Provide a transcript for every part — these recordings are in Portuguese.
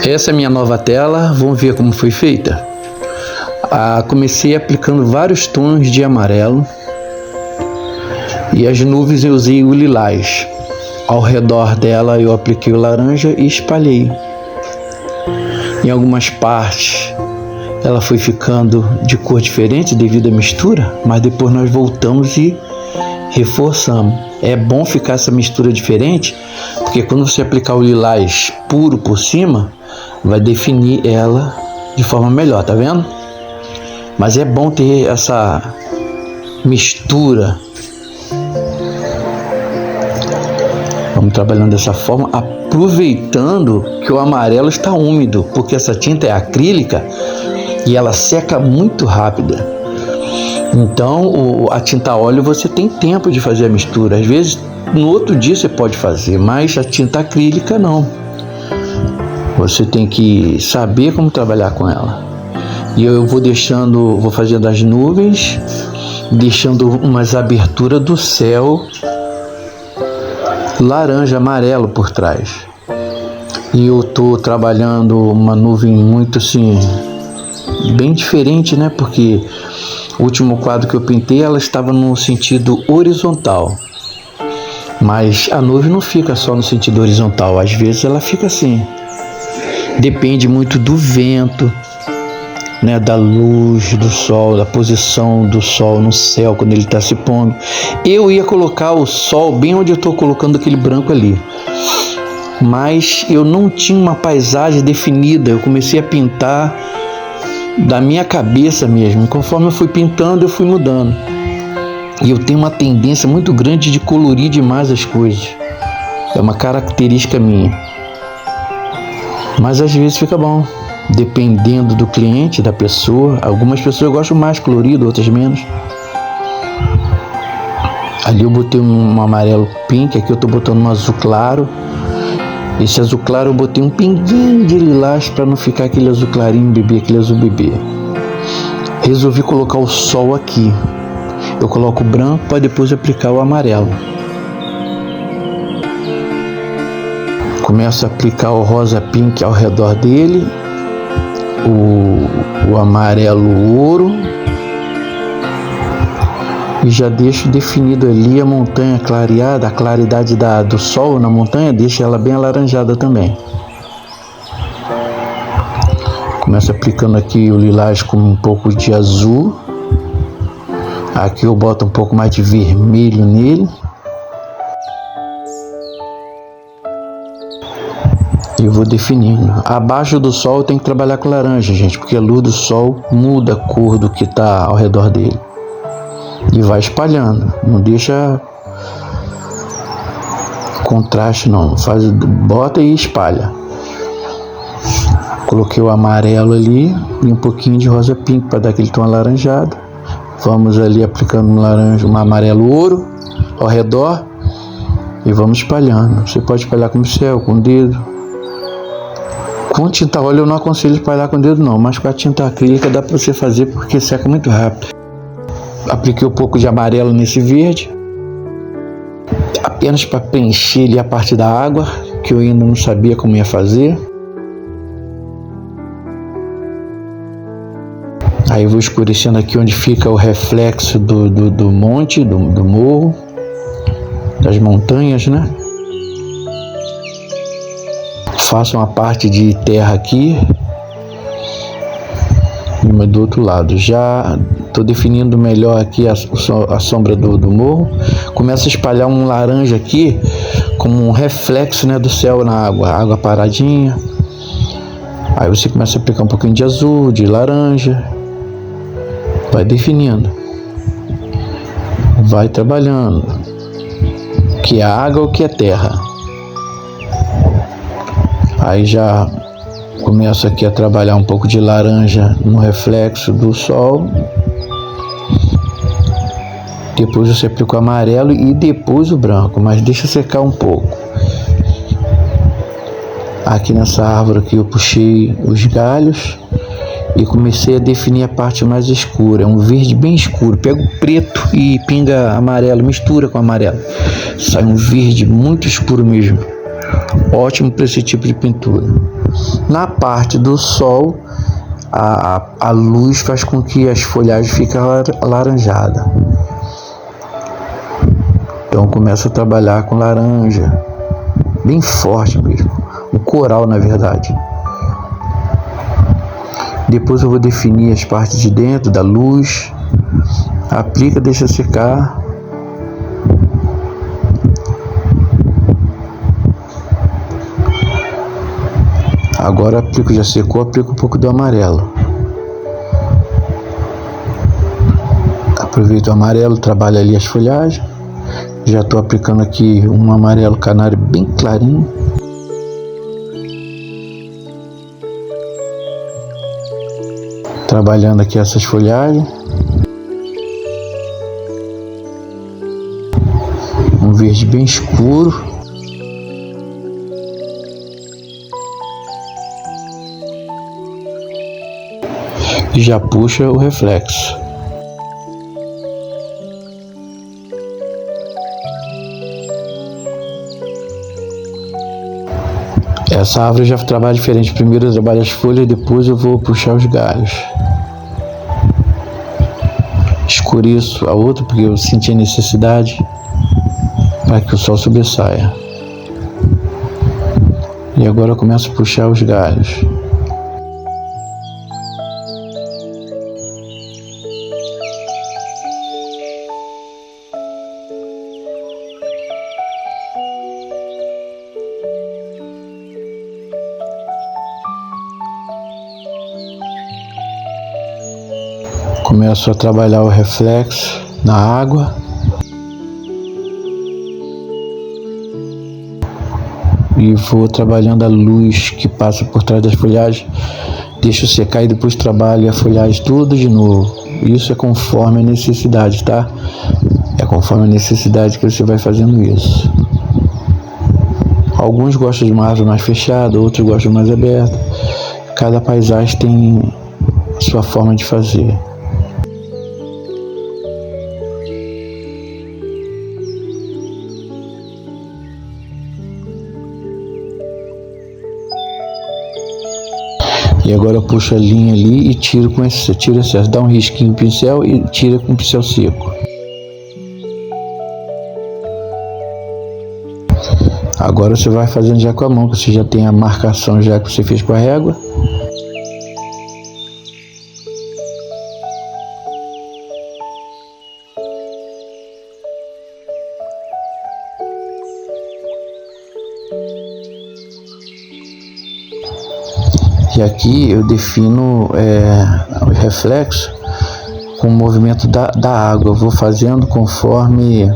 Essa é a minha nova tela, vamos ver como foi feita. Comecei aplicando vários tons de amarelo e as nuvens eu usei o lilás. Ao redor dela eu apliquei o laranja e espalhei. Em algumas partes ela foi ficando de cor diferente devido à mistura, mas depois nós voltamos e reforçamos. É bom ficar essa mistura diferente, porque quando você aplicar o lilás puro por cima, vai definir ela de forma melhor, tá vendo? Mas é bom ter essa mistura. Vamos trabalhando dessa forma, aproveitando que o amarelo está úmido, porque essa tinta é acrílica e ela seca muito rápida. Então, a tinta a óleo você tem tempo de fazer a mistura. Às vezes, no outro dia você pode fazer, mas a tinta acrílica não. Você tem que saber como trabalhar com ela. E eu vou fazendo as nuvens, deixando umas aberturas do céu laranja, amarelo por trás. E eu tô trabalhando uma nuvem muito assim, bem diferente, né? Porque o último quadro que eu pintei, ela estava no sentido horizontal. Mas a nuvem não fica só no sentido horizontal, às vezes ela fica assim. Depende muito do vento, né, da luz do sol, da posição do sol no céu quando ele está se pondo. Eu ia colocar o sol bem onde eu estou colocando aquele branco ali, mas eu não tinha uma paisagem definida. Eu comecei a pintar da minha cabeça mesmo. Conforme eu fui pintando, eu fui mudando. E eu tenho uma tendência muito grande de colorir demais as coisas. É uma característica minha. Mas às vezes fica bom, dependendo do cliente, da pessoa. Algumas pessoas gostam mais colorido, outras menos. Ali eu botei um amarelo pink, aqui eu estou botando um azul claro. Esse azul claro eu botei um pinguinho de lilás para não ficar aquele azul clarinho bebê, aquele azul bebê. Resolvi colocar o sol aqui. Eu coloco o branco para depois aplicar o amarelo. Começo a aplicar o rosa pink ao redor dele, o amarelo ouro, e já deixo definido ali a montanha clareada, a claridade do sol na montanha, deixa ela bem alaranjada também. Começo aplicando aqui o lilás com um pouco de azul. Aqui eu boto um pouco mais de vermelho nele. E vou definindo. Abaixo do sol tem que trabalhar com laranja, gente, porque a luz do sol muda a cor do que está ao redor dele. E vai espalhando. Não deixa contraste não. Bota e espalha. Coloquei o amarelo ali e um pouquinho de rosa pink para dar aquele tom alaranjado. Vamos ali aplicando um amarelo ouro ao redor e vamos espalhando. Você pode espalhar com o pincel, com o dedo. Com tinta a óleo eu não aconselho espalhar com o dedo não, mas com a tinta acrílica dá para você fazer porque seca muito rápido. Apliquei um pouco de amarelo nesse verde, apenas para preencher ali a parte da água, que eu ainda não sabia como ia fazer. Aí eu vou escurecendo aqui onde fica o reflexo do monte, do morro, das montanhas, né? Faço uma parte de terra aqui e uma do outro lado. Já estou definindo melhor aqui a sombra do morro. Começo a espalhar um laranja aqui como um reflexo, né, do céu na água paradinha. Aí você começa a aplicar um pouquinho de azul, de laranja. Vai definindo. Vai trabalhando. O que é água, o que é terra. Aí já começo aqui a trabalhar um pouco de laranja no reflexo do sol. Depois você aplica o amarelo e depois o branco, mas deixa secar um pouco. Aqui nessa árvore aqui eu puxei os galhos e comecei a definir a parte mais escura. É um verde bem escuro. Pega o preto e pinga amarelo, mistura com amarelo. Sai um verde muito escuro mesmo. ótimo para esse tipo de pintura. Na parte do sol, a luz faz com que as folhagens fiquem alaranjadas. Então começo a trabalhar com laranja, bem forte mesmo, o coral na verdade. Depois eu vou definir as partes de dentro da luz, aplica, deixa secar. Agora aplico, já secou, aplico um pouco do amarelo. Aproveito o amarelo, trabalho ali as folhagens. Já estou aplicando aqui um amarelo canário bem clarinho. Trabalhando aqui essas folhagens. Um verde bem escuro. E já puxa o reflexo. Essa árvore eu já trabalho diferente. Primeiro eu trabalho as folhas, depois eu vou puxar os galhos. Escureço a outra porque eu senti a necessidade para que o sol sobressaia. E agora eu começo a puxar os galhos. Começo a trabalhar o reflexo na água. E vou trabalhando a luz que passa por trás das folhagens. Deixo secar e depois trabalho a folhagem tudo de novo. Isso é conforme a necessidade, tá? É conforme a necessidade que você vai fazendo isso. Alguns gostam de uma árvore mais fechada, outros gostam mais aberta. Cada paisagem tem sua forma de fazer. E agora eu puxo a linha ali e tiro com esse, tiro excesso, dá um risquinho no pincel e tira com o pincel seco. Agora você vai fazendo já com a mão, que você já tem a marcação já que você fez com a régua. E aqui eu defino o reflexo com o movimento da água. Eu vou fazendo conforme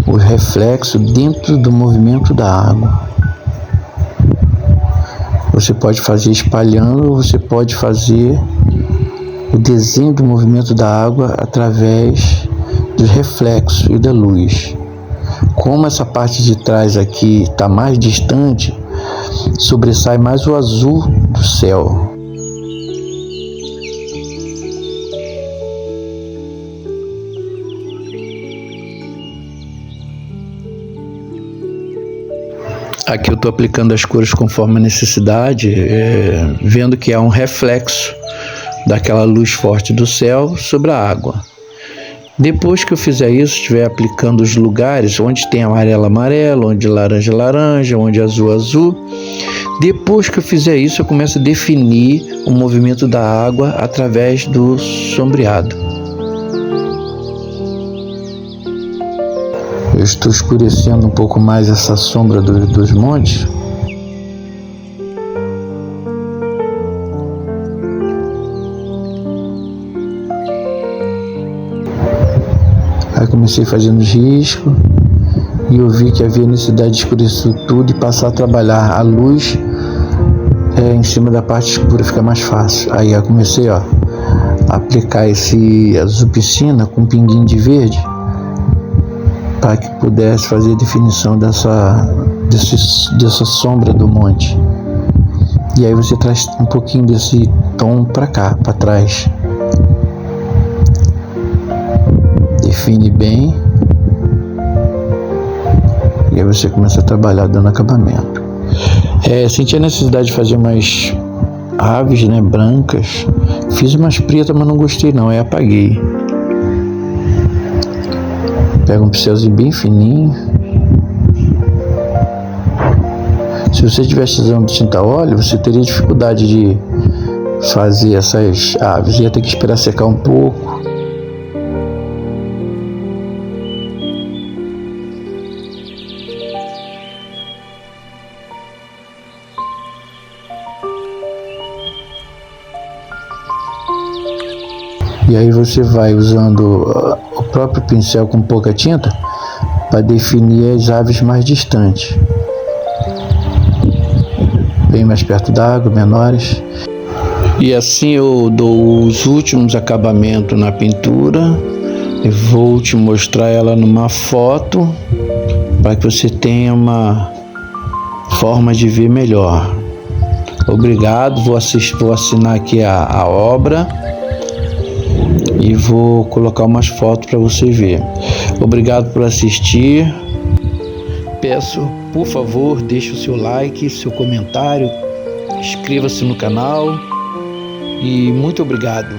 o reflexo dentro do movimento da água. Você pode fazer espalhando, ou você pode fazer o desenho do movimento da água através do reflexo e da luz. Como essa parte de trás aqui está mais distante, sobressai mais o azul do céu. Aqui eu estou aplicando as cores conforme a necessidade, vendo que há um reflexo daquela luz forte do céu sobre a água. Depois que eu fizer isso, estiver aplicando os lugares onde tem amarelo, amarelo, onde laranja, laranja, onde azul, azul. Depois que eu fizer isso, eu começo a definir o movimento da água através do sombreado. Eu estou escurecendo um pouco mais essa sombra dos montes. Aí comecei fazendo os riscos e eu vi que havia necessidade de escurecer tudo e passar a trabalhar a luz em cima da parte escura, fica mais fácil. Aí eu comecei a aplicar esse azul piscina com um pinguinho de verde para que pudesse fazer a definição dessa sombra do monte. E aí você traz um pouquinho desse tom para cá, para trás. Define bem E aí você começa a trabalhar dando acabamento. Senti a necessidade de fazer umas aves, né, brancas. Fiz umas pretas, mas não gostei não, aí apaguei. Pega um pincelzinho bem fininho. Se você estivesse usando tinta óleo, você teria dificuldade de fazer essas aves. Ia ter que esperar secar um pouco. E aí você vai usando o próprio pincel com pouca tinta para definir as aves mais distantes, bem mais perto da água, menores. E assim eu dou os últimos acabamentos na pintura. Eu vou te mostrar ela numa foto para que você tenha uma forma de ver melhor. Obrigado, vou assinar aqui a obra e vou colocar umas fotos para você ver. Obrigado por assistir. Peço, por favor, deixe o seu like, seu comentário, inscreva-se no canal e muito obrigado.